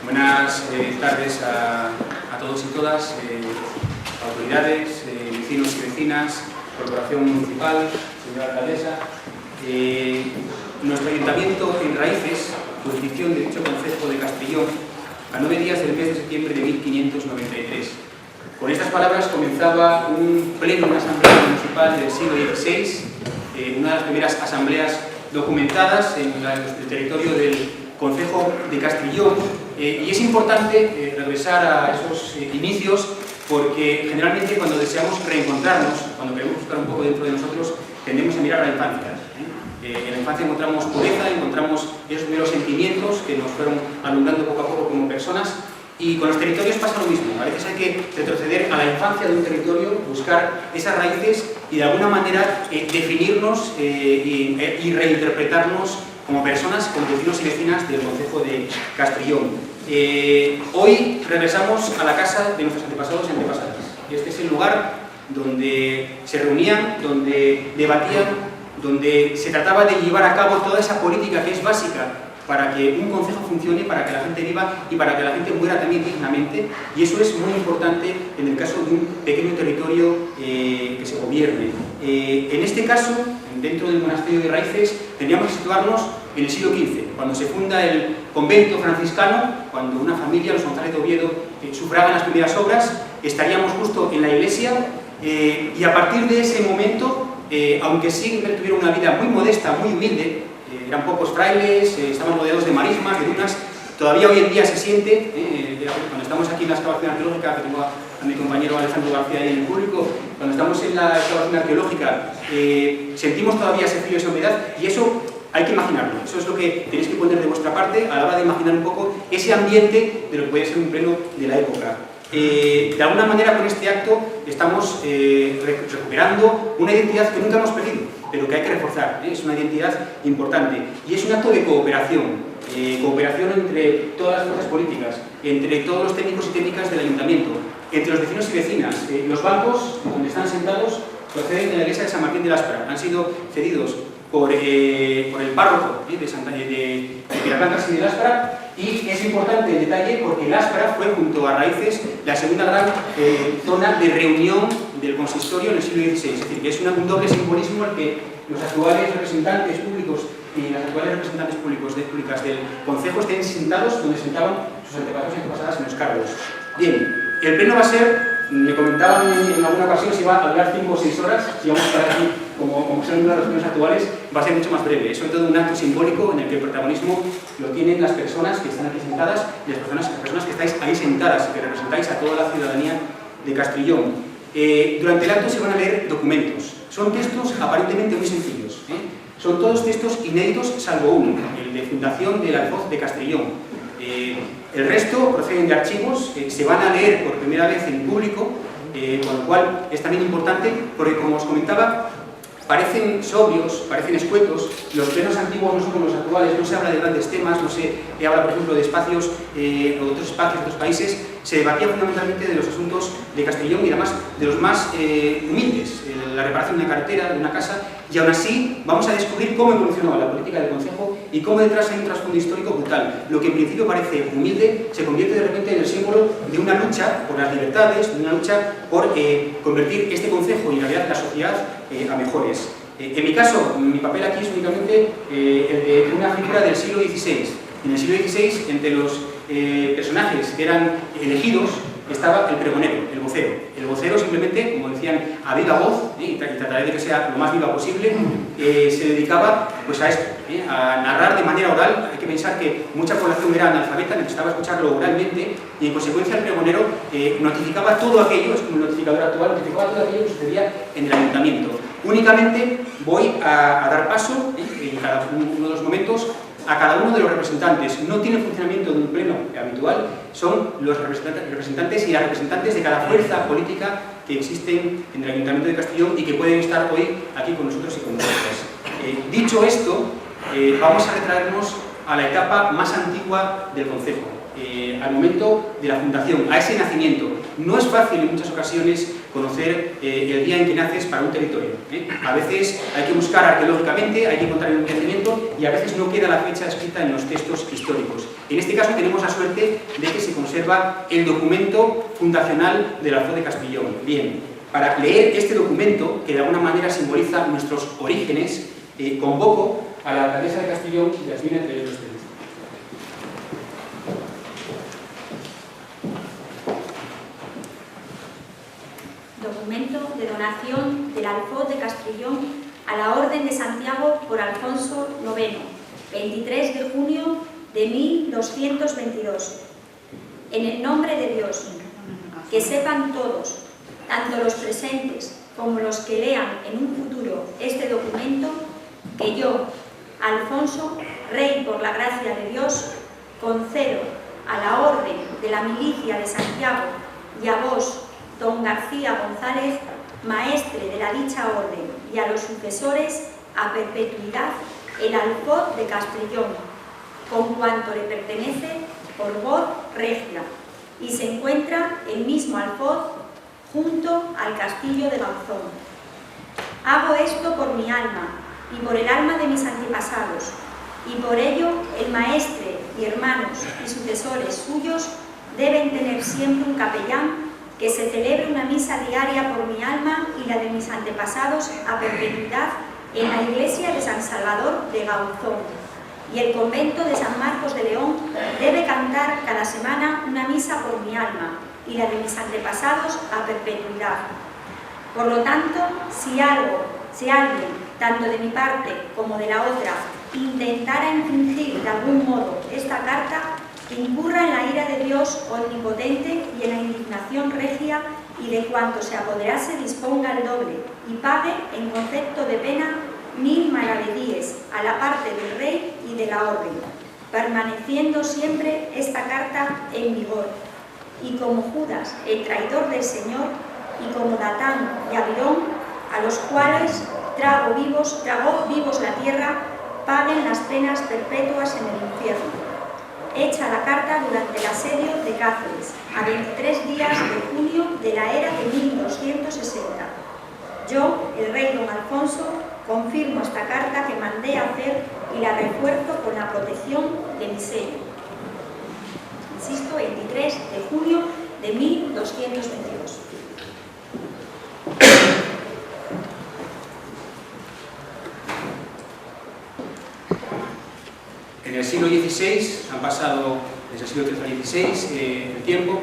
Buenas tardes a todos y todas, autoridades, vecinos y vecinas, corporación municipal, señora alcaldesa. Nuestro ayuntamiento en Raíces, jurisdicción de dicho concejo de Castellón, a 9 días del mes de septiembre de 1593. Con estas palabras comenzaba un pleno, una asamblea municipal del siglo XVI, una de las primeras asambleas documentadas en el territorio del concejo de Castellón, y es importante regresar a esos inicios porque generalmente cuando deseamos reencontrarnos, cuando queremos buscar un poco dentro de nosotros, tendemos a mirar a la infancia. En la infancia encontramos pureza, encontramos esos primeros sentimientos que nos fueron alumbrando poco a poco como personas, y con los territorios pasa lo mismo. A veces hay que retroceder a la infancia de un territorio, buscar esas raíces y de alguna manera definirnos y reinterpretarnos como personas, como vecinos y vecinas del concejo de Castellón. Hoy regresamos a la casa de nuestros antepasados y antepasadas. Este es el lugar donde se reunían, donde debatían, donde se trataba de llevar a cabo toda esa política que es básica para que un concejo funcione, para que la gente viva y para que la gente muera también dignamente, y eso es muy importante en el caso de un pequeño territorio que se gobierne. En este caso, dentro del monasterio de Raíces, tendríamos que situarnos en el siglo XV, cuando se funda el convento franciscano, cuando una familia, los González de Oviedo, sufragan las primeras obras. Estaríamos justo en la iglesia, y a partir de ese momento, aunque siempre tuvieron una vida muy modesta, muy humilde, eran pocos frailes, estaban rodeados de marismas, de dunas. Todavía hoy en día se siente, cuando estamos aquí en la excavación arqueológica, que tengo a mi compañero Alejandro García ahí en el público, cuando estamos en la excavación arqueológica, sentimos todavía ese frío y esa humedad, y eso hay que imaginarlo. Eso es lo que tenéis que poner de vuestra parte a la hora de imaginar un poco ese ambiente de lo que puede ser un pleno de la época. De alguna manera, con este acto estamos recuperando una identidad que nunca hemos perdido, pero que hay que reforzar. Es una identidad importante y es un acto de cooperación, cooperación entre todas las fuerzas políticas, entre todos los técnicos y técnicas del ayuntamiento, entre los vecinos y vecinas. Los bancos donde están sentados proceden de la iglesia de San Martín de Láspara, han sido cedidos por el párroco de Piraplantas y de Láspara. Y es importante el detalle porque Láspara fue, junto a Raíces, la segunda gran zona de reunión del consistorio en el siglo XVI. Es decir, que es un doble simbolismo el que los actuales representantes públicos y las actuales representantes públicas del concejo estén sentados donde sentaban sus antepasados y antepasadas en los cargos. Bien, el pleno va a ser, me comentaban en alguna ocasión, si va a durar 5 o 6 horas, si vamos a estar aquí como son una de los plenos actuales, va a ser mucho más breve. Es sobre todo un acto simbólico en el que el protagonismo lo tienen las personas que están aquí sentadas y las personas que estáis ahí sentadas y que representáis a toda la ciudadanía de Castellón. Durante el acto se van a leer documentos. Son textos aparentemente muy sencillos. Son todos textos inéditos, salvo uno, el de fundación del Alfoz de Castellón. El resto proceden de archivos, se van a leer por primera vez en público, con lo cual es también importante porque, como os comentaba, parecen sobrios, parecen escuetos. Los plenos antiguos no son como los actuales, no se habla de grandes temas, no se habla, por ejemplo, de espacios o de otros espacios de otros países. Se debatía fundamentalmente de los asuntos de Castellón y además de los más humildes, la reparación de una carretera, de una casa, y aún así vamos a descubrir cómo evolucionó la política del concejo y cómo detrás hay un trasfondo histórico brutal. Lo que en principio parece humilde se convierte de repente en el símbolo de una lucha por las libertades, de una lucha por convertir este concejo y en realidad la sociedad a mejores. En mi caso, mi papel aquí es únicamente el de una figura del siglo XVI. En el siglo XVI, entre los personajes que eran elegidos, estaba el pregonero, el vocero. El vocero simplemente, como decían, a viva voz, y trataré de que sea lo más viva posible, se dedicaba pues a esto, a narrar de manera oral. Hay que pensar que mucha población era analfabeta, necesitaba escucharlo oralmente, y en consecuencia el pregonero notificaba todo aquello, es como el notificador actual, notificaba todo aquello que sucedía en el ayuntamiento. Únicamente voy a dar paso, en cada uno de los momentos, a cada uno de los representantes. No tiene funcionamiento de un pleno habitual, son los representantes y las representantes de cada fuerza política que existen en el Ayuntamiento de Castellón y que pueden estar hoy aquí con nosotros y con nosotras. Dicho esto, vamos a retraernos a la etapa más antigua del concejo. al momento de la fundación, a ese nacimiento. No es fácil en muchas ocasiones conocer el día en que naces para un territorio. A veces hay que buscar arqueológicamente, hay que encontrar un nacimiento y a veces no queda la fecha escrita en los textos históricos. En este caso tenemos la suerte de que se conserva el documento fundacional del Alfoz de Castrillón. Bien, para leer este documento, que de alguna manera simboliza nuestros orígenes, convoco a la alcaldesa de Castrillón, Yasmina entre los tres. Documento de donación del Alfoz de Castrillón a la Orden de Santiago por Alfonso IX, 23 de junio de 1222. En el nombre de Dios, que sepan todos, tanto los presentes como los que lean en un futuro este documento, que yo, Alfonso, rey por la gracia de Dios, concedo a la Orden de la Milicia de Santiago y a vos, don García González, maestre de la dicha orden, y a los sucesores, a perpetuidad, el Alfoz de Castrillón, con cuanto le pertenece por voz regia, y se encuentra el mismo Alfoz junto al castillo de Banzón. Hago esto por mi alma y por el alma de mis antepasados, y por ello el maestre y hermanos y sucesores suyos deben tener siempre un capellán que se celebre una misa diaria por mi alma y la de mis antepasados a perpetuidad en la iglesia de San Salvador de Gauzón, y el convento de San Marcos de León debe cantar cada semana una misa por mi alma y la de mis antepasados a perpetuidad. Por lo tanto, si alguien, tanto de mi parte como de la otra, intentara infringir de algún modo esta carta, incurra en la ira de Dios omnipotente y en la indignación regia, y de cuanto se apoderase disponga el doble, y pague en concepto de pena 1000 maravedíes a la parte del rey y de la orden, permaneciendo siempre esta carta en vigor. Y como Judas, el traidor del Señor, y como Datán y Abirón, a los cuales tragó vivos la tierra, paguen las penas perpetuas en el infierno. Hecha la carta durante el asedio de Cáceres, a 23 días de junio de la era de 1260. Yo, el rey don Alfonso, confirmo esta carta que mandé a hacer y la refuerzo con la protección de mi sello. Insisto, 23 de junio de 1222. En el siglo XVI, han pasado desde el siglo XIII al XVI el tiempo,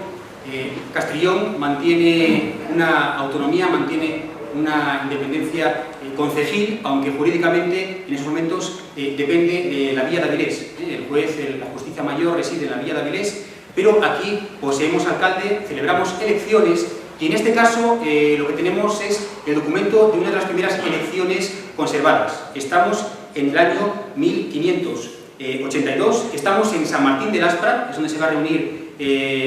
Castrillón mantiene una autonomía, mantiene una independencia concejil, aunque jurídicamente en esos momentos depende de la Villa de Avilés. El juez, la justicia mayor reside en la Villa de Avilés, pero aquí poseemos alcalde, celebramos elecciones y en este caso lo que tenemos es el documento de una de las primeras elecciones conservadas. Estamos en el año 1582, estamos en San Martín de Laspra, es donde se va a reunir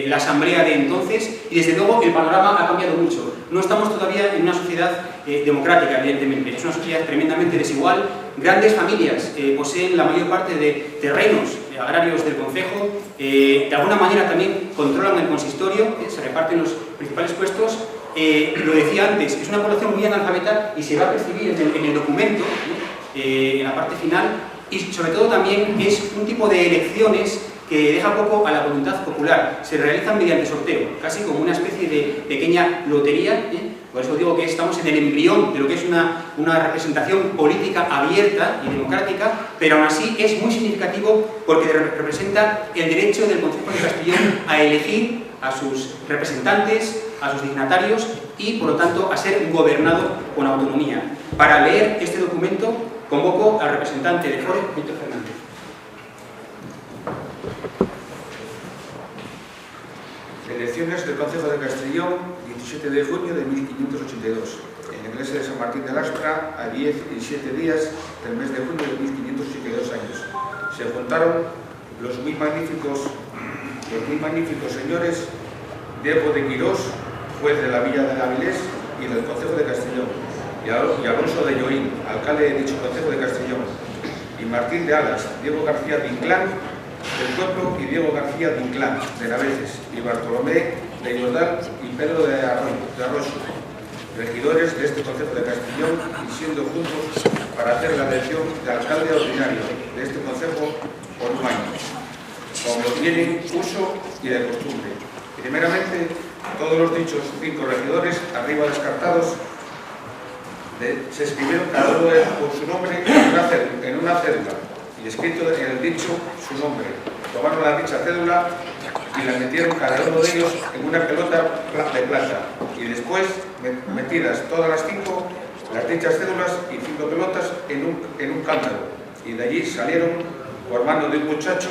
la asamblea de entonces, y desde luego el panorama ha cambiado mucho. No estamos todavía en una sociedad democrática, evidentemente, es una sociedad tremendamente desigual. Grandes familias poseen la mayor parte de terrenos agrarios del concejo, de alguna manera también controlan el consistorio, se reparten los principales puestos. Lo decía antes, es una población muy analfabeta y se va a percibir en el documento, en la parte final, y sobre todo también es un tipo de elecciones que deja poco a la voluntad popular. Se realizan mediante sorteo, casi como una especie de pequeña lotería. Por eso digo que estamos en el embrión de lo que es una representación política abierta y democrática, pero aún así es muy significativo porque representa el derecho del Concejo de Castrillón a elegir a sus representantes, a sus dignatarios y, por lo tanto, a ser gobernado con autonomía. Para leer este documento, convoco al representante de Foro, Víctor Fernández. Elecciones del Concejo de Castrillón, 17 de junio de 1582. En la iglesia de San Martín de Laspra, a 10 y 7 días del mes de junio de 1582 años. Se juntaron los muy magníficos señores Diego de Quirós, juez de la Villa de Avilés y del Concejo de Castrillón, y Alonso de Lloín, alcalde de dicho Concejo de Castrillón, y Martín de Alas, Diego García de Inclán, del pueblo, y Diego García de Inclán, de Naveses, y Bartolomé de Yordal y Pedro de Arroyo, regidores de este concejo de Castrillón, y siendo juntos para hacer la elección de alcalde ordinario de este concejo por un año, como tienen uso y de costumbre. Primeramente, todos los dichos 5 regidores, arriba descartados, se escribieron cada uno con su nombre en una cédula, y escrito en el dicho su nombre. Tomaron la dicha cédula y la metieron cada uno de ellos en una pelota de plata, y después, metidas todas las 5, las dichas cédulas y 5 pelotas en un cántaro, y de allí salieron, por mano de un muchacho,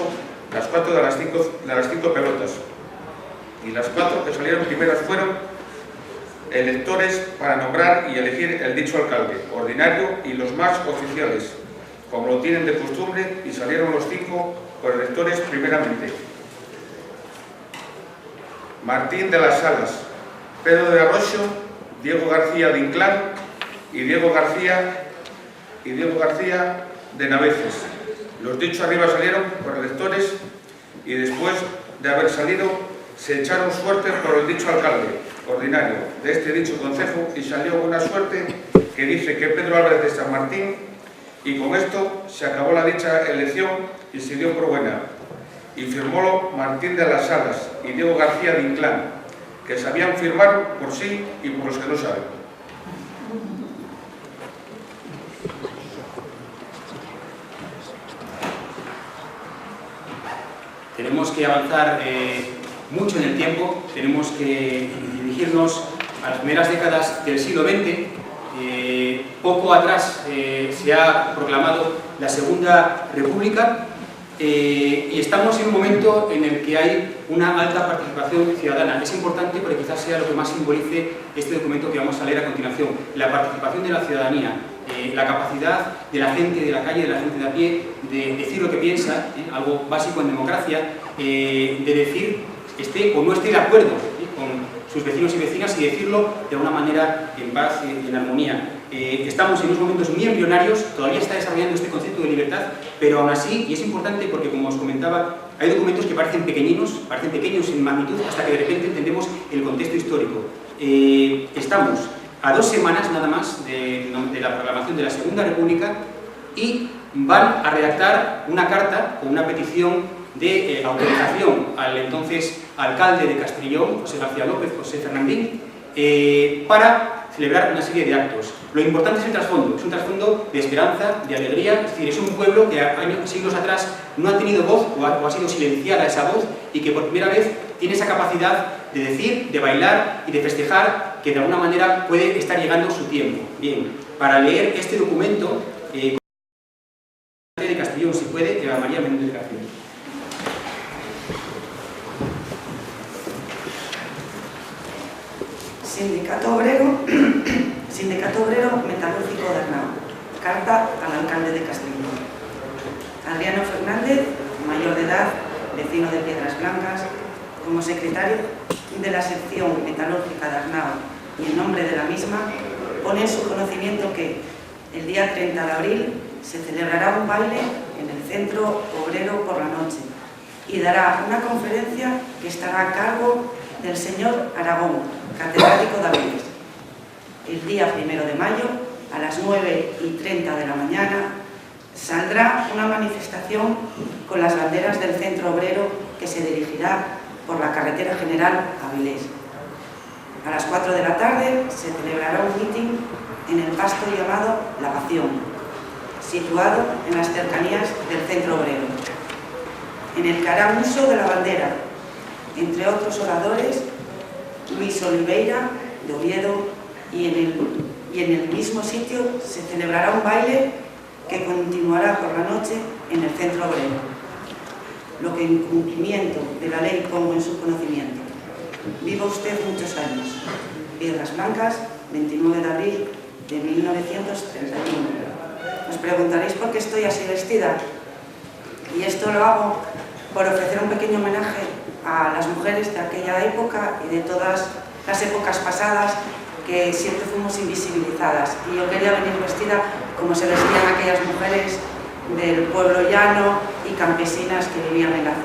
las 4 de las 5 pelotas, y las 4 que salieron primeras fueron electores para nombrar y elegir el dicho alcalde ordinario y los más oficiales, como lo tienen de costumbre, y salieron los 5 por electores primeramente: Martín de las Salas, Pedro de Arroyo, Diego García de Inclán y Diego García de Naveses. Los dichos arriba salieron por electores, y después de haber salido se echaron suerte por el dicho alcalde ordinario de este dicho concejo, y salió una suerte que dice que Pedro Álvarez de San Martín, y con esto se acabó la dicha elección y se dio por buena, y firmólo Martín de las Salas y Diego García de Inclán, que sabían firmar por sí y por los que no saben. Tenemos que avanzar mucho en el tiempo, tenemos que dirigirnos a las primeras décadas del siglo XX. Poco atrás se ha proclamado la Segunda República, y estamos en un momento en el que hay una alta participación ciudadana. Es importante porque quizás sea lo que más simbolice este documento que vamos a leer a continuación: la participación de la ciudadanía, la capacidad de la gente de la calle, de la gente de a pie, de decir lo que piensa, algo básico en democracia, de decir esté o no esté de acuerdo con sus vecinos y vecinas, y decirlo de una manera en paz y en armonía. Estamos en unos momentos muy embrionarios, todavía está desarrollando este concepto de libertad, pero aún así, y es importante porque, como os comentaba, hay documentos que parecen pequeños en magnitud, hasta que de repente entendemos el contexto histórico. Estamos a 2 semanas nada más de la proclamación de la Segunda República, y van a redactar una carta con una petición de autorización al entonces alcalde de Castrillón, José García López, José Fernandín, para celebrar una serie de actos. Lo importante es el trasfondo, es un trasfondo de esperanza, de alegría, es decir, es un pueblo que siglos atrás no ha tenido voz o ha sido silenciada esa voz, y que por primera vez tiene esa capacidad de decir, de bailar y de festejar, que de alguna manera puede estar llegando su tiempo. Bien, para leer este documento, de Castrillón, si puede, Eva María Menéndez García. Sindicato Obrero Metalúrgico de Arnao. Carta al alcalde de Castrillón. Adriano Fernández, mayor de edad, vecino de Piedras Blancas, como secretario de la sección metalúrgica de Arnao, y en nombre de la misma, pone en su conocimiento que el día 30 de abril se celebrará un baile en el Centro Obrero por la noche, y dará una conferencia que estará a cargo del señor Aragón, catedrático de Avilés. El día 1 de mayo, a las 9:30 de la mañana, saldrá una manifestación con las banderas del Centro Obrero que se dirigirá por la carretera general Avilés. A las 4 de la tarde se celebrará un mitin en el pasto llamado La Pación, situado en las cercanías del Centro Obrero, en el que harán uso de la bandera, entre otros oradores, Luis Oliveira de Oviedo, y en el mismo sitio se celebrará un baile que continuará por la noche en el Centro Obrero, lo que en cumplimiento de la ley pongo en su conocimiento. Viva usted muchos años. Piedras Blancas, 29 de abril de 1931. Os preguntaréis por qué estoy así vestida, y esto lo hago por ofrecer un pequeño homenaje a las mujeres de aquella época y de todas las épocas pasadas, que siempre fuimos invisibilizadas, y yo quería venir vestida como se vestían aquellas mujeres del pueblo llano y campesinas que vivían en la zona.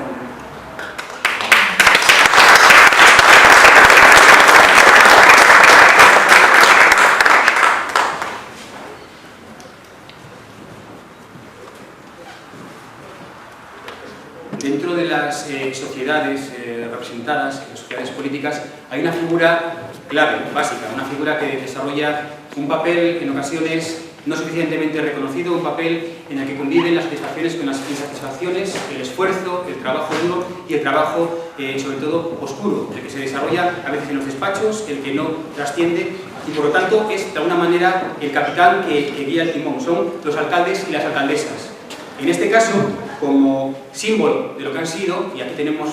Dentro de las sociedades representadas, las sociedades políticas, hay una figura clave, básica, una figura que desarrolla un papel en ocasiones no suficientemente reconocido, un papel en el que conviven las satisfacciones con las insatisfacciones, el esfuerzo, el trabajo duro y el trabajo, sobre todo, oscuro, el que se desarrolla a veces en los despachos, el que no trasciende y, por lo tanto, es de alguna manera el capitán que guía el timón, son los alcaldes y las alcaldesas. En este caso, como símbolo de lo que han sido, y aquí tenemos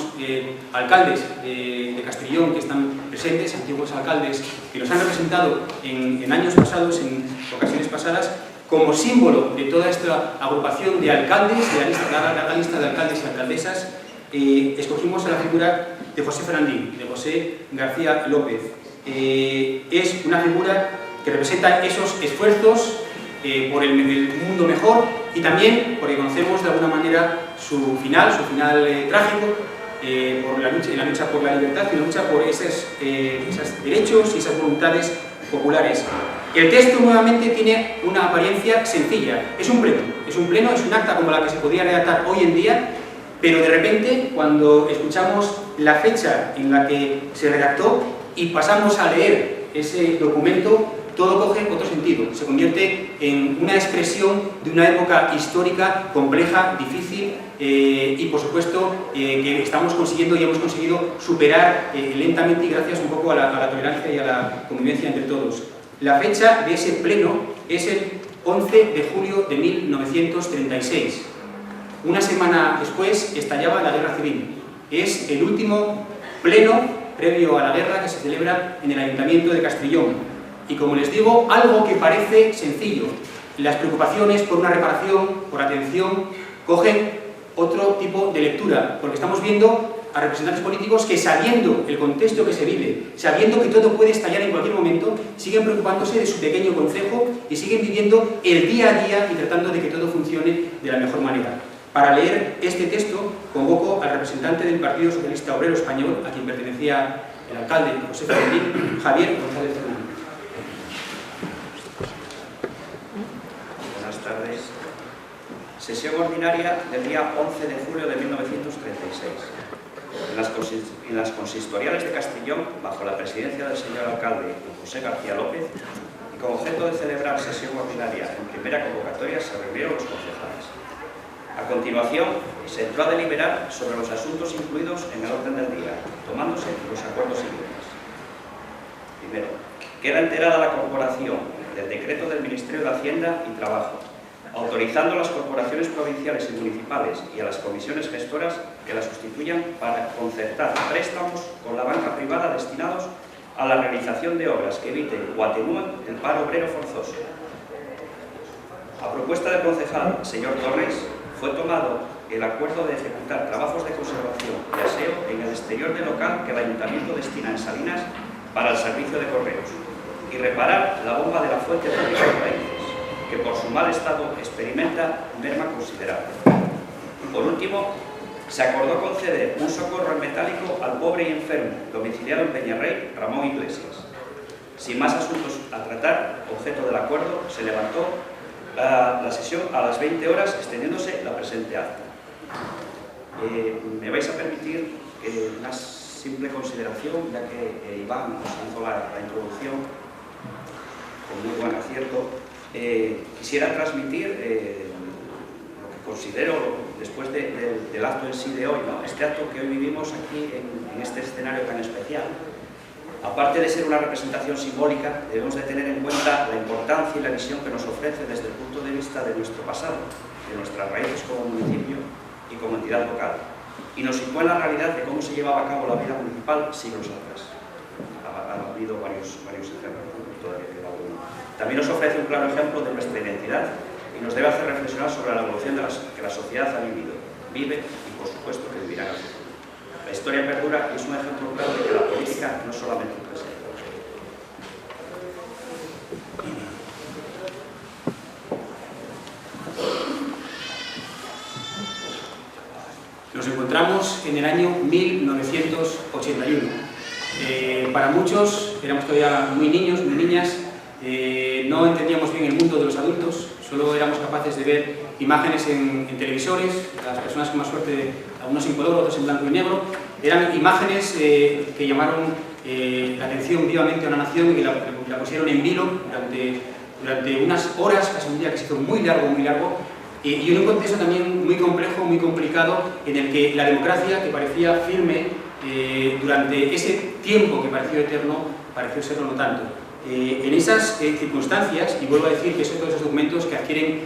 alcaldes de Castrillón que están presentes, antiguos alcaldes que nos han representado en años pasados, en ocasiones pasadas, como símbolo de toda esta agrupación de alcaldes, de la larga lista de alcaldes y alcaldesas, escogimos a la figura de José Ferrandín, de José García López. Es una figura que representa esos esfuerzos por el mundo mejor y también porque conocemos de alguna manera su final trágico, por la lucha por la libertad y la lucha por esos derechos y esas voluntades populares. El texto nuevamente tiene una apariencia sencilla, es un pleno, es un acta como la que se podría redactar hoy en día, pero de repente cuando escuchamos la fecha en la que se redactó y pasamos a leer ese documento, todo coge otro sentido, se convierte en una expresión de una época histórica compleja, difícil y por supuesto que estamos consiguiendo y hemos conseguido superar lentamente y gracias un poco a la tolerancia y a la convivencia entre todos. La fecha de ese pleno es el 11 de julio de 1936. Una semana después estallaba la Guerra Civil. Es el último pleno previo a la guerra que se celebra en el Ayuntamiento de Castrillón. Y como les digo, algo que parece sencillo, las preocupaciones por una reparación, por atención, cogen otro tipo de lectura, porque estamos viendo a representantes políticos que, sabiendo el contexto que se vive, sabiendo que todo puede estallar en cualquier momento, siguen preocupándose de su pequeño concejo y siguen viviendo el día a día y tratando de que todo funcione de la mejor manera. Para leer este texto, convoco al representante del Partido Socialista Obrero Español, a quien pertenecía el alcalde José Ferrandín, Javier González Fernández. Tardes. Sesión ordinaria del día 11 de julio de 1936. En las consistoriales de Castrillón, bajo la presidencia del señor alcalde José García López, y con objeto de celebrar sesión ordinaria en primera convocatoria, se reunieron los concejales. A continuación, se entró a deliberar sobre los asuntos incluidos en el orden del día, tomándose los acuerdos siguientes. Primero, queda enterada la corporación del decreto del Ministerio de Hacienda y Trabajo, autorizando a las corporaciones provinciales y municipales y a las comisiones gestoras que las sustituyan para concertar préstamos con la banca privada destinados a la realización de obras que eviten o atenúen el paro obrero forzoso. A propuesta del concejal, señor Torres, fue tomado el acuerdo de ejecutar trabajos de conservación y aseo en el exterior del local que el Ayuntamiento destina en Salinas para el servicio de correos y reparar la bomba de la fuente de Raíces, que por su mal estado experimenta merma considerable. Por último, se acordó conceder un socorro en metálico al pobre y enfermo, domiciliado en Peñarrey, Ramón Iglesias. Sin más asuntos a tratar, objeto del acuerdo, se levantó la sesión a las 20 horas, extendiéndose la presente acta. Me vais a permitir una simple consideración, ya que Iván nos hizo la introducción con muy buen acierto. Quisiera transmitir lo que considero, después del acto en sí de hoy, ¿no? Este acto que hoy vivimos aquí en este escenario tan especial. Aparte de ser una representación simbólica, debemos de tener en cuenta la importancia y la visión que nos ofrece desde el punto de vista de nuestro pasado, de nuestras raíces como municipio y como entidad local, y nos sitúa en la realidad de cómo se llevaba a cabo la vida municipal siglos atrás. Ha habido varios ejemplos, todavía queda alguno. También nos ofrece un claro ejemplo de nuestra identidad y nos debe hacer reflexionar sobre la evolución que la sociedad ha vivido, vive y, por supuesto, que vivirá en el futuro. La historia perdura y es un ejemplo claro de que la política no es solamente un presente. Nos encontramos en el año 1981. Para muchos, éramos todavía muy niños, muy niñas, no entendíamos bien el mundo de los adultos, solo éramos capaces de ver imágenes en televisores, las personas con más suerte, algunos en color, otros en blanco y negro, eran imágenes que llamaron la atención vivamente a una nación y la pusieron en vilo durante unas horas, casi un día que se hizo muy largo, y en un contexto también muy complejo, muy complicado, en el que la democracia, que parecía firme, durante ese tiempo que pareció eterno, pareció serlo no tanto. En esas circunstancias, y vuelvo a decir que son todos esos documentos que adquieren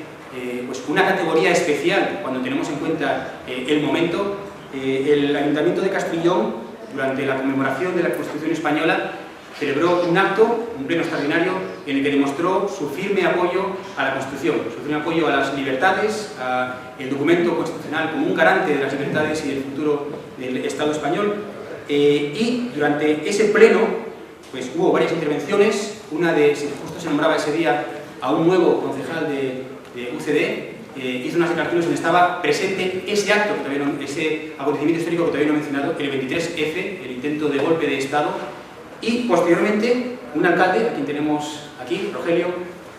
pues una categoría especial cuando tenemos en cuenta el momento, el Ayuntamiento de Castrillón, durante la conmemoración de la Constitución Española, celebró un acto, un pleno extraordinario, en el que demostró su firme apoyo a la Constitución, su firme apoyo a las libertades, al documento constitucional como un garante de las libertades y del futuro del Estado español. Y durante ese pleno, pues hubo varias intervenciones, una de, si justo se nombraba ese día a un nuevo concejal de UCD, hizo unas declaraciones donde estaba presente ese acto, ese acontecimiento histórico que todavía no he mencionado, el 23F, el intento de golpe de Estado, y posteriormente un alcalde, a quien tenemos aquí, Rogelio,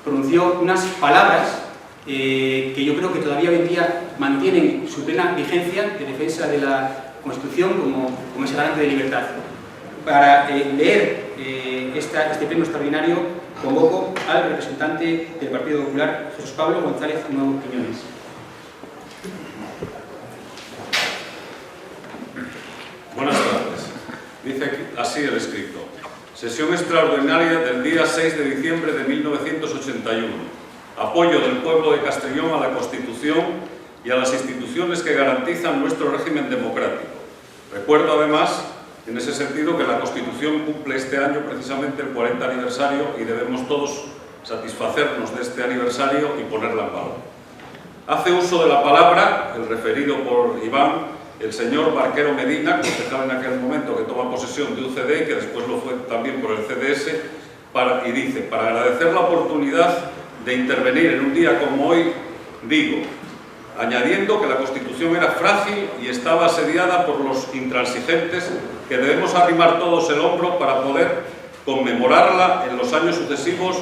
pronunció unas palabras que yo creo que todavía hoy en día mantienen su plena vigencia de defensa de la Constitución como ese garante de libertad. Para leer este pleno extraordinario, convoco al representante del Partido Popular, Jesús Pablo González Nuevo Quiñones. Buenas tardes. Dice así el escrito. Sesión extraordinaria del día 6 de diciembre de 1981. Apoyo del pueblo de Castrillón a la Constitución y a las instituciones que garantizan nuestro régimen democrático. Recuerdo además, en ese sentido, que la Constitución cumple este año precisamente el 40 aniversario y debemos todos satisfacernos de este aniversario y ponerla en valor. Hace uso de la palabra, el referido por Iván, el señor Barquero Medina, concejal en aquel momento que toma posesión de UCD, que después lo fue también por el CDS, y dice, para agradecer la oportunidad de intervenir en un día como hoy, digo, añadiendo que la Constitución era frágil y estaba asediada por los intransigentes, que debemos arrimar todos el hombro para poder conmemorarla en los años sucesivos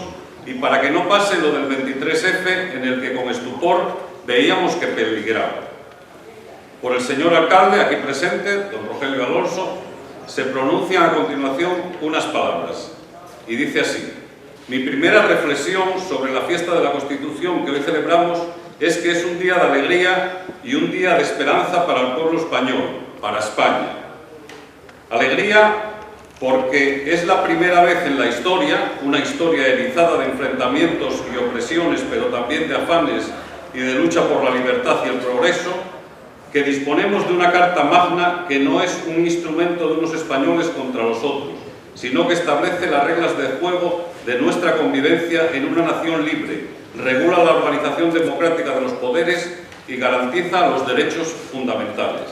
y para que no pase lo del 23F, en el que con estupor veíamos que peligraba. Por el señor alcalde, aquí presente, don Rogelio Alonso, se pronuncian a continuación unas palabras, y dice así: mi primera reflexión sobre la fiesta de la Constitución que hoy celebramos es que es un día de alegría y un día de esperanza para el pueblo español, para España. Alegría porque es la primera vez en la historia, una historia erizada de enfrentamientos y opresiones, pero también de afanes y de lucha por la libertad y el progreso, que disponemos de una Carta Magna que no es un instrumento de unos españoles contra los otros, sino que establece las reglas de juego de nuestra convivencia en una nación libre, regula la organización democrática de los poderes y garantiza los derechos fundamentales.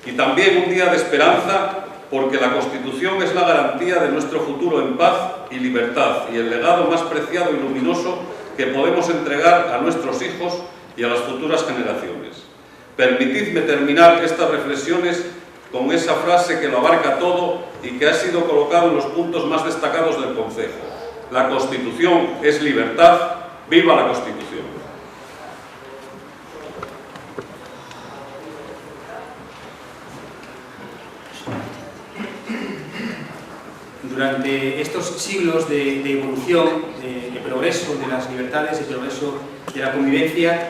Y también un día de esperanza porque la Constitución es la garantía de nuestro futuro en paz y libertad y el legado más preciado y luminoso que podemos entregar a nuestros hijos y a las futuras generaciones. Permitidme terminar estas reflexiones con esa frase que lo abarca todo y que ha sido colocado en los puntos más destacados del Concejo. La Constitución es libertad, ¡viva la Constitución! Durante estos siglos de evolución, de progreso de las libertades, de progreso de la convivencia,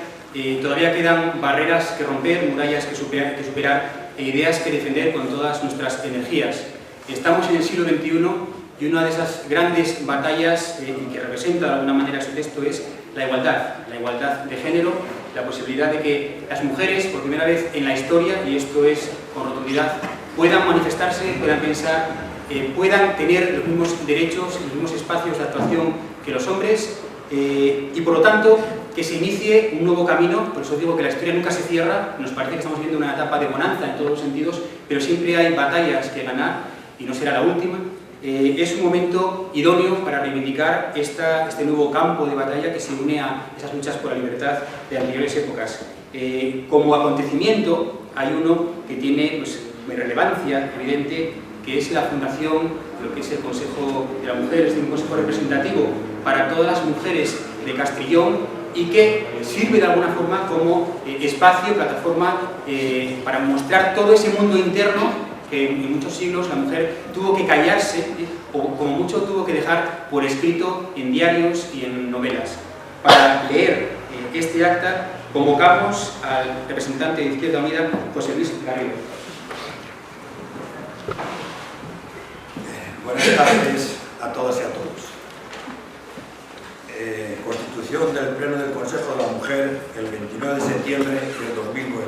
todavía quedan barreras que romper, murallas que superar e ideas que defender con todas nuestras energías. Estamos en el siglo XXI y una de esas grandes batallas que representa de alguna manera su texto es la igualdad de género, la posibilidad de que las mujeres, por primera vez en la historia, y esto es con rotundidad, puedan manifestarse, puedan pensar, puedan tener los mismos derechos, los mismos espacios de actuación que los hombres, y por lo tanto que se inicie un nuevo camino. Por eso digo que la historia nunca se cierra, nos parece que estamos viviendo una etapa de bonanza en todos los sentidos, pero siempre hay batallas que ganar y no será la última. Es un momento idóneo para reivindicar este nuevo campo de batalla que se une a esas luchas por la libertad de anteriores épocas. Como acontecimiento, hay uno que tiene pues, relevancia evidente, que es la fundación de lo que es el Consejo de la Mujer, es un consejo representativo para todas las mujeres de Castrillón y que sirve de alguna forma como espacio, plataforma para mostrar todo ese mundo interno que en muchos siglos la mujer tuvo que callarse o como mucho tuvo que dejar por escrito en diarios y en novelas. Para leer este acta convocamos al representante de Izquierda Unida, José Luis Garrido. Buenas tardes a todas y a todos. Constitución del Pleno del Consejo de la Mujer el 29 de septiembre de 2009.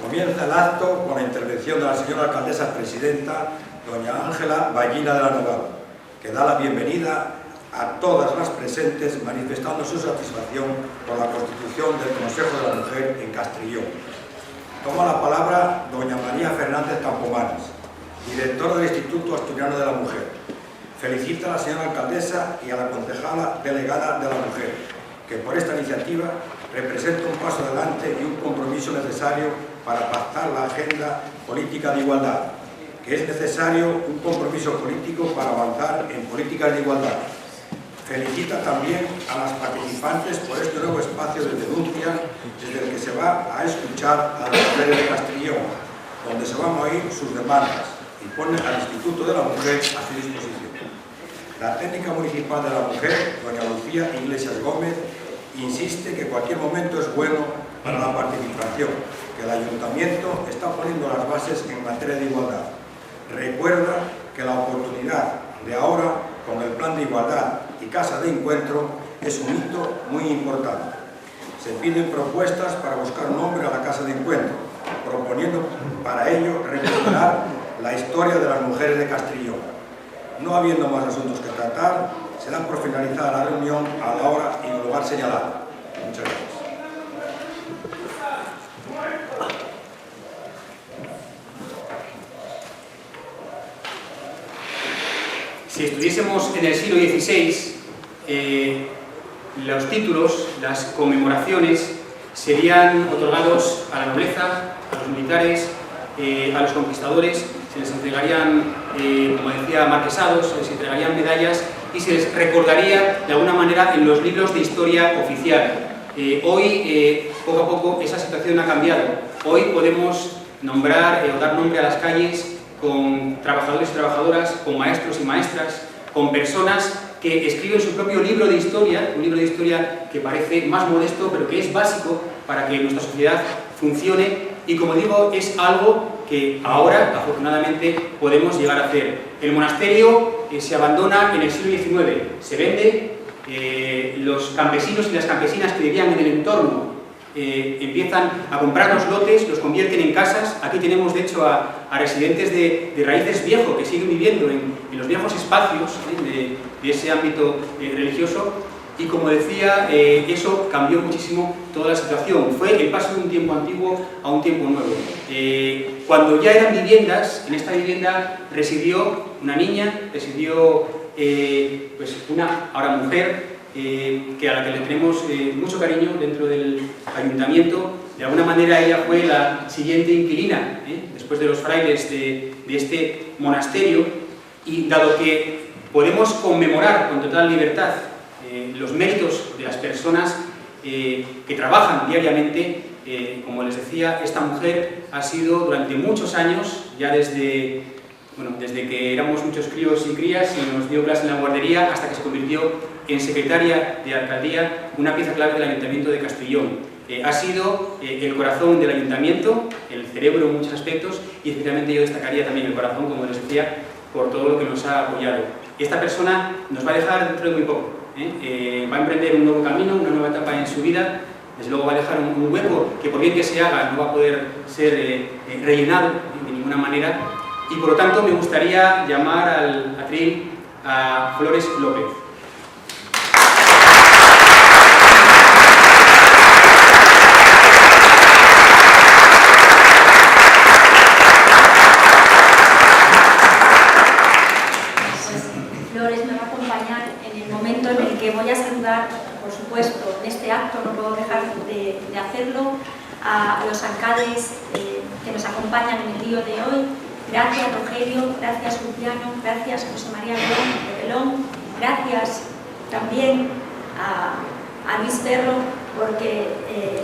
Comienza el acto con la intervención de la señora alcaldesa presidenta, doña Ángela Ballina de la Nogal, que da la bienvenida a todas las presentes manifestando su satisfacción por la constitución del Consejo de la Mujer en Castrillón. Toma la palabra doña María Fernández Campomanes, directora del Instituto Asturiano de la Mujer. Felicita a la señora alcaldesa y a la concejala delegada de la Mujer, que por esta iniciativa representa un paso adelante y un compromiso necesario para pactar la agenda política de igualdad, que es necesario un compromiso político para avanzar en políticas de igualdad. Felicita también a las participantes por este nuevo espacio de denuncia desde el que se va a escuchar a las mujeres de Castrillón, donde se van a oír sus demandas y pone al Instituto de la Mujer a su disposición. La técnica municipal de la mujer, doña Lucía Iglesias Gómez, insiste que cualquier momento es bueno para la participación, que el Ayuntamiento está poniendo las bases en materia de igualdad. Recuerda que la oportunidad de ahora, con el Plan de Igualdad y Casa de Encuentro, es un hito muy importante. Se piden propuestas para buscar nombre a la Casa de Encuentro, proponiendo para ello recuperar la historia de las mujeres de Castrillón. No habiendo más asuntos que tratar, se da por finalizada la reunión a la hora y el lugar señalado. Muchas gracias. Si estuviésemos en el siglo XVI, los títulos, las conmemoraciones, serían otorgados a la nobleza, a los militares, a los conquistadores, se les entregarían, como decía, marquesados, se les entregarían medallas y se les recordaría de alguna manera en los libros de historia oficial. Hoy, poco a poco, esa situación ha cambiado. Hoy podemos nombrar o dar nombre a las calles con trabajadores y trabajadoras, con maestros y maestras, con personas que escriben su propio libro de historia, un libro de historia que parece más modesto, pero que es básico para que nuestra sociedad funcione y, como digo, es algo que ahora, afortunadamente, podemos llegar a hacer. El monasterio se abandona en el siglo XIX, se vende, los campesinos y las campesinas que vivían en el entorno empiezan a comprar los lotes, los convierten en casas. Aquí tenemos, de hecho, a residentes de raíces viejo que siguen viviendo en los viejos espacios de ese ámbito religioso. Y como decía, eso cambió muchísimo toda la situación. Fue el paso de un tiempo antiguo a un tiempo nuevo. Cuando ya eran viviendas, en esta vivienda residió una niña, residió pues una ahora mujer, a la que le tenemos mucho cariño dentro del ayuntamiento. De alguna manera ella fue la siguiente inquilina, después de los frailes de este monasterio, y dado que podemos conmemorar con total libertad los méritos de las personas que trabajan diariamente, como les decía, esta mujer ha sido durante muchos años, ya desde que éramos muchos críos y crías y nos dio clase en la guardería hasta que se convirtió en secretaria de alcaldía, una pieza clave del Ayuntamiento de Castrillón. Ha sido el corazón del ayuntamiento, el cerebro en muchos aspectos, y especialmente yo destacaría también el corazón, como les decía, por todo lo que nos ha apoyado. Esta persona nos va a dejar dentro de muy poco. Va a emprender un nuevo camino, una nueva etapa en su vida. Desde luego va a dejar un hueco que, por bien que se haga, no va a poder ser rellenado de ninguna manera. Y por lo tanto me gustaría llamar al atril a Flores López. Flores me va a acompañar en el momento en el que voy a saludar, por supuesto, en este acto no puedo dejar de hacerlo, a los alcaldes que nos acompañan en el día de hoy. Gracias Rogelio, gracias Luciano, gracias José María León de Pelón, gracias también a Luis Ferro, porque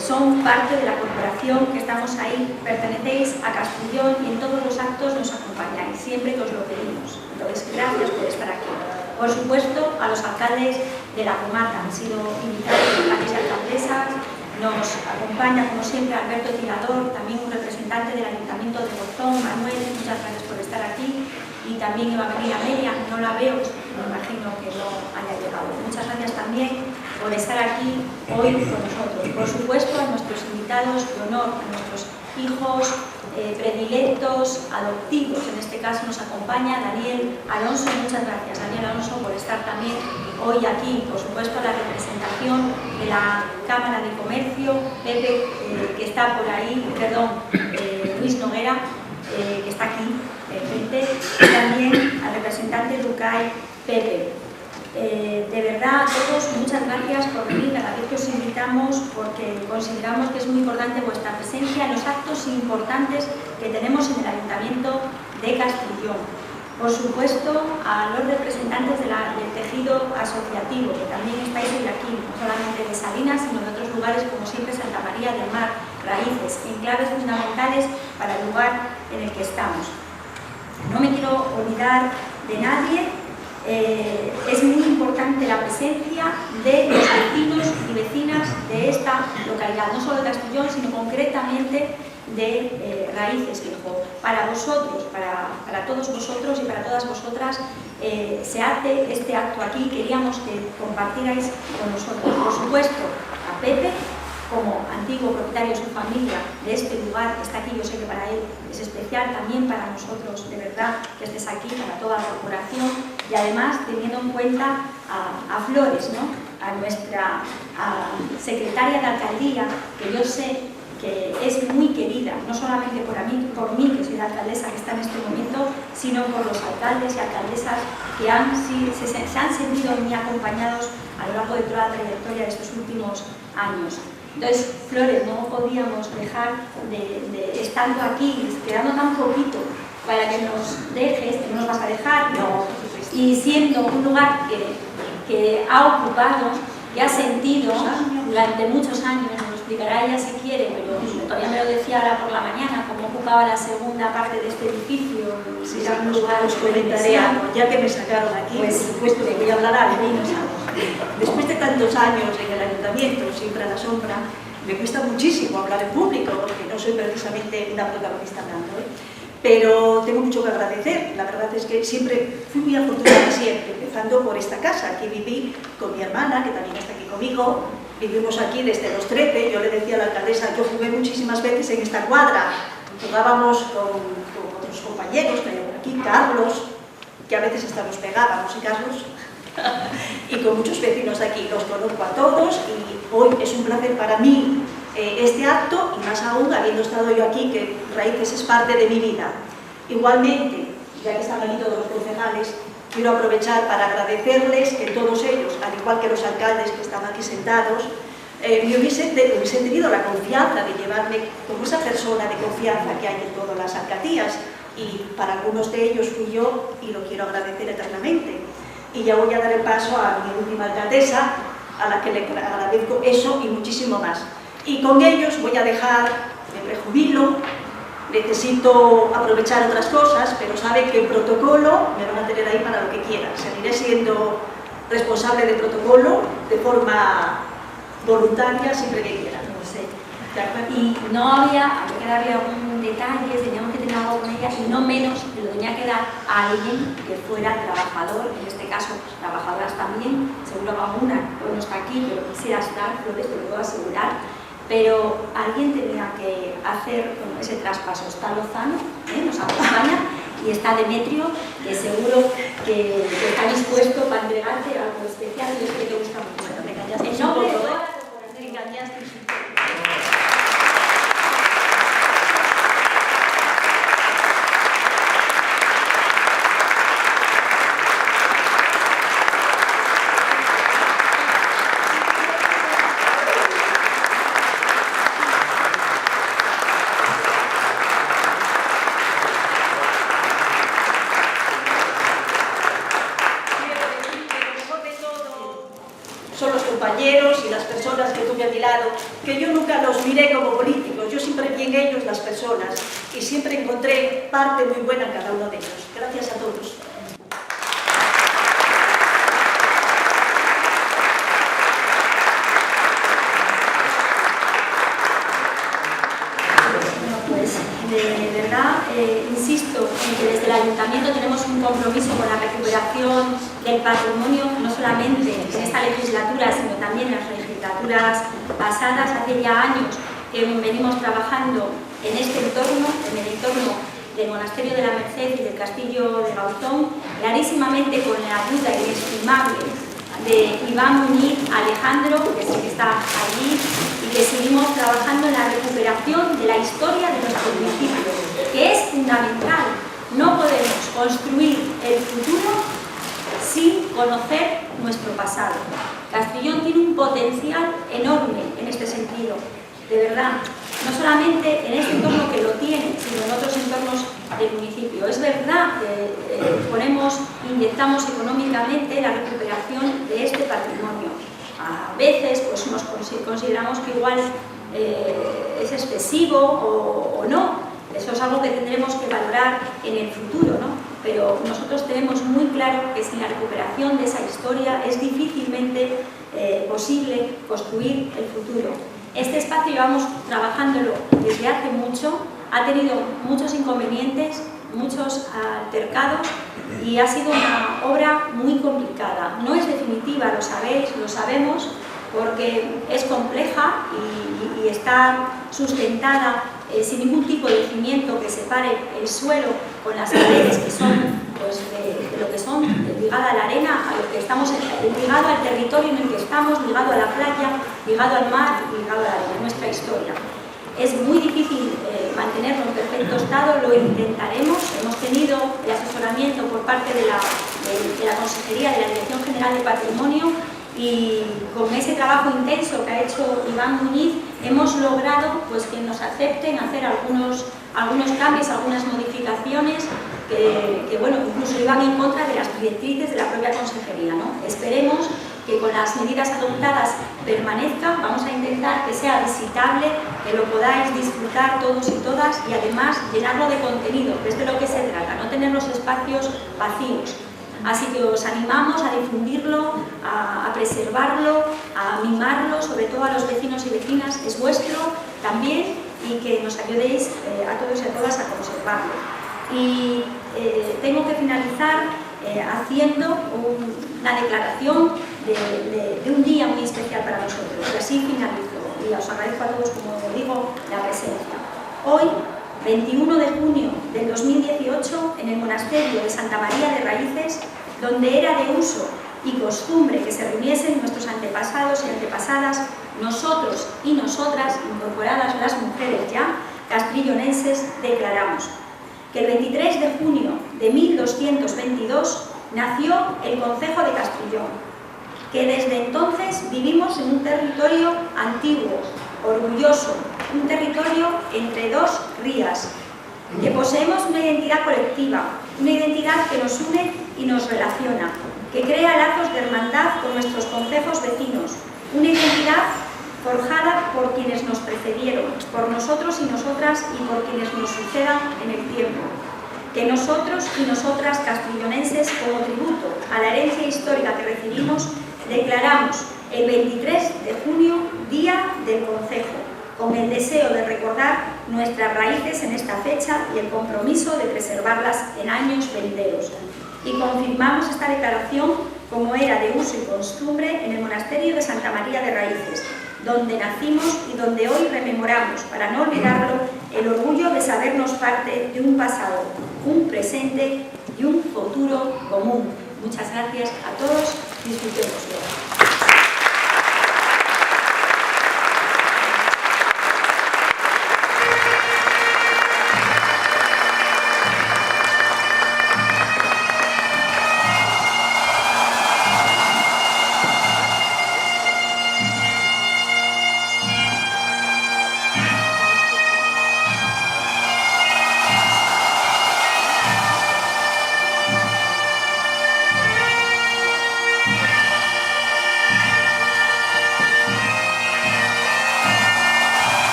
son parte de la corporación que estamos ahí, pertenecéis a Castrillón y en todos los actos nos acompañáis, siempre que os lo pedimos. Entonces, gracias por estar aquí. Por supuesto, a los alcaldes de la comarca, han sido invitados alcaldes y alcaldesas, nos acompaña, como siempre, Alberto Tirador, también un representante del Ayuntamiento de Bozón, Manuel, muchas gracias por estar aquí, y también iba a venir Amelia, no la veo, me imagino que no haya llegado. Muchas gracias también por estar aquí hoy con nosotros. Por supuesto, a nuestros invitados de honor, a nuestros hijos predilectos, adoptivos, en este caso nos acompaña Daniel Alonso. Muchas gracias, Daniel Alonso, por estar también hoy aquí. Por supuesto, la representación de la Cámara de Comercio, Pepe, que está por ahí, perdón, Luis Noguera, que está aquí frente, y también al representante Lucay, Pepe. De verdad, a todos, muchas gracias por venir. Cada vez que os invitamos, porque consideramos que es muy importante vuestra presencia en los actos importantes que tenemos en el Ayuntamiento de Castrillón. Por supuesto, a los representantes del tejido asociativo, que también estáis hoy aquí, no solamente de Salinas, sino de otros lugares como siempre Santa María del Mar, Raíces, enclaves fundamentales para el lugar en el que estamos. No me quiero olvidar de nadie. Es muy importante la presencia de los vecinos y vecinas de esta localidad, no solo de Castrillón, sino concretamente de Raíces, Fijo. Para vosotros, para todos vosotros y para todas vosotras, se hace este acto aquí. Queríamos que compartierais con nosotros. Por supuesto, a Pepe, como antiguo propietario de su familia de este lugar, que está aquí, yo sé que para él es especial, también para nosotros, de verdad, que estés aquí, para toda la corporación, y además teniendo en cuenta a Flores, ¿no? A nuestra secretaria de alcaldía, que yo sé que es muy querida, no solamente por mí, que soy la alcaldesa que está en este momento, sino por los alcaldes y alcaldesas que se han sentido muy acompañados a lo largo de toda la trayectoria de estos últimos años. Entonces, Flores, no podíamos dejar de estando aquí, quedando tan poquito para que nos dejes, que no nos vas a dejar, no, y siendo un lugar que ha ocupado y ha sentido durante muchos años, nos lo explicará ella si quiere, pero todavía me lo decía ahora por la mañana, cómo ocupaba la segunda parte de este edificio. Si era un lugar, os comentaré algo, ya que me sacaron aquí, pues, por supuesto que voy a hablar a meninos. Después de tantos años en el ayuntamiento, siempre a la sombra, me cuesta muchísimo hablar en público, porque no soy precisamente una protagonista hablando, pero tengo mucho que agradecer. La verdad es que siempre fui muy afortunada, siempre, empezando por esta casa. Aquí viví con mi hermana, que también está aquí conmigo, vivimos aquí desde los 13, yo le decía a la alcaldesa, yo jugué muchísimas veces en esta cuadra, jugábamos con otros compañeros que hay por aquí, Carlos, que a veces hasta nos pegábamos, y Carlos, y con muchos vecinos de aquí, los conozco a todos, y hoy es un placer para mí este acto, y más aún habiendo estado yo aquí, que Raíces es parte de mi vida. Igualmente, ya que están aquí todos los concejales, quiero aprovechar para agradecerles que todos ellos, al igual que los alcaldes que están aquí sentados, me hubiesen tenido la confianza de llevarme como esa persona de confianza que hay en todas las alcaldías, y para algunos de ellos fui yo, y lo quiero agradecer eternamente. Y ya voy a dar el paso a mi última alcaldesa, a la que le agradezco eso y muchísimo más. Y con ellos voy a dejar, me prejubilo, necesito aprovechar otras cosas, pero saben que el protocolo me van a tener ahí para lo que quieran. Seguiré siendo responsable del protocolo de forma voluntaria siempre que quieran. No sé. Y no había que darle algún detalle, teníamos que tener algo con ella, y no menos que lo tenía que dar a alguien que fuera trabajador, en este caso trabajadoras también, seguro alguna, no está aquí, pero quisiera estar, Flores, te lo puedo asegurar. Pero alguien tenía que hacer ese traspaso. Está Lozano, nos acompaña, y está Demetrio, que seguro que está dispuesto para entregarte algo especial y es que te gusta mucho. Bueno, me engañaste En nombre de un poco, toda la corporación. me engañaste un poco. los miré como políticos, yo siempre vi en ellos las personas y siempre encontré parte muy buena en cada uno de ellos. Gracias a todos. De verdad, insisto en que desde el Ayuntamiento tenemos un compromiso con la recuperación del patrimonio, no solamente en esta legislatura, sino también en las legislaturas pasadas. Hace ya años que venimos trabajando en este entorno, en el entorno del Monasterio de la Merced y del Castillo de Gauzón, clarísimamente con la ayuda inestimable de Iván Muñiz, Alejandro, que sí que está allí, y que seguimos trabajando en la recuperación de la historia de nuestro municipio, que es fundamental. No podemos construir el futuro sin conocer nuestro pasado. Castrillón tiene un potencial enorme en este sentido, de verdad. No solamente en este entorno que lo tiene, sino en otros entornos del municipio. Es verdad que inyectamos económicamente la recuperación de este patrimonio. A veces pues, consideramos que igual es excesivo o no. Eso es algo que tendremos que valorar en el futuro, ¿no? Pero nosotros tenemos muy claro que sin la recuperación de esa historia es difícilmente posible construir el futuro. Este espacio llevamos trabajándolo desde hace mucho, ha tenido muchos inconvenientes, muchos altercados y ha sido una obra muy complicada. No es definitiva, lo sabéis, lo sabemos, porque es compleja y está sustentada sin ningún tipo de cimiento que separe el suelo con las paredes que son pues, de lo que son, ligada a la arena, a lo que estamos, ligado al territorio en el que estamos, ligado a la playa, ligado al mar y ligado a la arena, nuestra historia. Es muy difícil mantenerlo en perfecto estado, lo intentaremos. Hemos tenido el asesoramiento por parte de la Consejería de la Dirección General de Patrimonio y con ese trabajo intenso que ha hecho Iván Muñiz hemos logrado pues, que nos acepten hacer algunos cambios, algunas modificaciones que bueno, incluso iban en contra de las directrices de la propia Consejería, ¿no? Esperemos que con las medidas adoptadas permanezcan. Vamos a intentar que sea visitable, que lo podáis disfrutar todos y todas y además llenarlo de contenido, que es de lo que se trata, no tener los espacios vacíos. Así que os animamos a difundirlo, a preservarlo, a mimarlo, sobre todo a los vecinos y vecinas, es vuestro también, y que nos ayudéis a todos y a todas a conservarlo. Y tengo que finalizar haciendo una declaración de un día muy especial para nosotros, y así finalizo, y os agradezco a todos, como digo, la presencia. Hoy, 21 de junio del 2018, en el Monasterio de Santa María de Raíces, donde era de uso y costumbre que se reuniesen nuestros antepasados y antepasadas, nosotros y nosotras, incorporadas las mujeres ya, castrillonenses, declaramos que el 23 de junio de 1222 nació el Concejo de Castrillón, que desde entonces vivimos en un territorio antiguo, orgulloso, un territorio entre dos rías, que poseemos una identidad colectiva, una identidad que nos une y nos relaciona, que crea lazos de hermandad con nuestros concejos vecinos, una identidad forjada por quienes nos precedieron, por nosotros y nosotras y por quienes nos sucedan en el tiempo, que nosotros y nosotras castrillonenses, como tributo a la herencia histórica que recibimos, declaramos el 23 de junio Día del Concejo, con el deseo de recordar nuestras raíces en esta fecha y el compromiso de preservarlas en años venideros. Y confirmamos esta declaración como era de uso y costumbre en el Monasterio de Santa María de Raíces, donde nacimos y donde hoy rememoramos, para no olvidarlo, el orgullo de sabernos parte de un pasado, un presente y un futuro común. Muchas gracias a todos, disfrutémoslo.